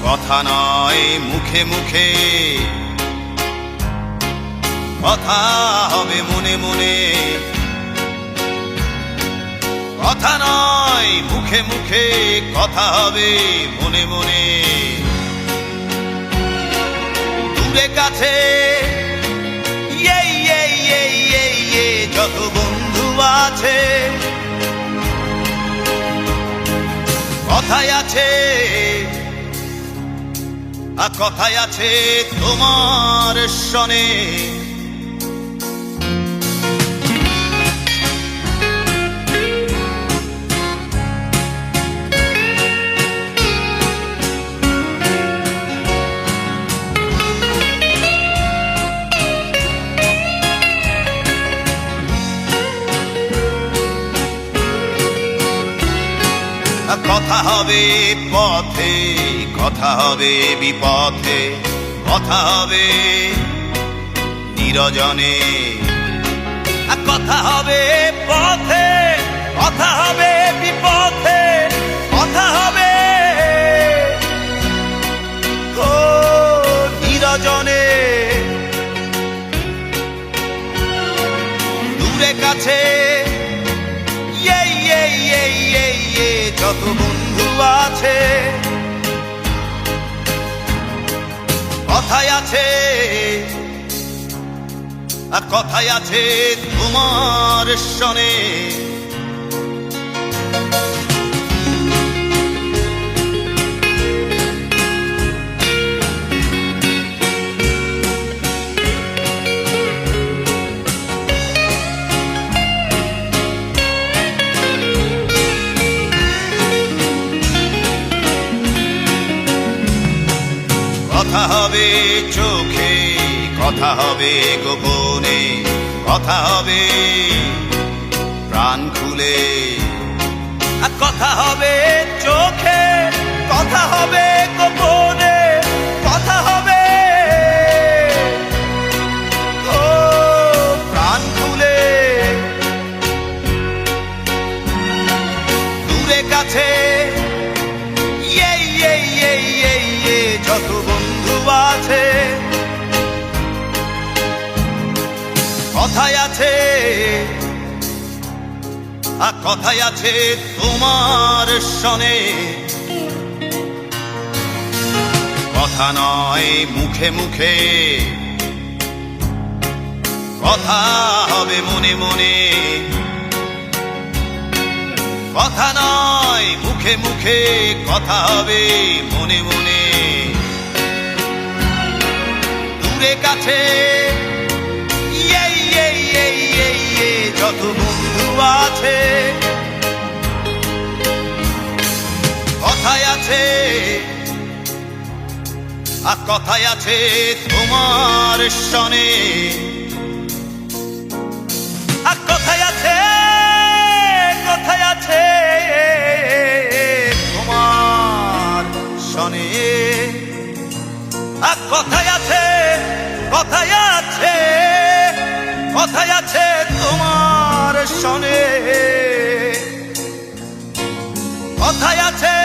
কথা নয় মুখে মুখে, কথা হবে মনে মনে। কথা নয় মুখে মুখে, কথা হবে মনে মনে। দূরে কাছে যত বন্ধু আছে, কথায় আছে আর কথায় আছে তোমার সনে। কথা হবে পথে, কথা হবে বিপথে, কথা হবে নিরজনে। কথা হবে পথে, কথা হবে বিপথে, কথা হবে নিরজনে। দূরে কাছে যত বন্ধু আছে, কথায় আছে আর কথায় আছে তোমার সনে। কথা হবে চোখে, কথা হবে গোপনে, কথা হবে প্রাণ খুলে। কথা হবে চোখে, কথা হবে গোপনে, কথা হবে প্রাণ খুলে। দূরে কাছে যত বন্ধু আছে, কথায় আছে আর কথায় আছে তোমার সনে। কথা নয় মুখে মুখে, কথা হবে মনে মনে। কথা নয় মুখে মুখে, কথা হবে মনে মনে। দূরে কাছে যত বন্ধু আছে, কথায় আছে আর কথায় আছে তোমার সনে। আর কথায় আছে, কথায় আছে তোমার সনে। আর কথায় আছে, কথায় আছে, কথায় আছে তোমার সনে। কথায় আছে।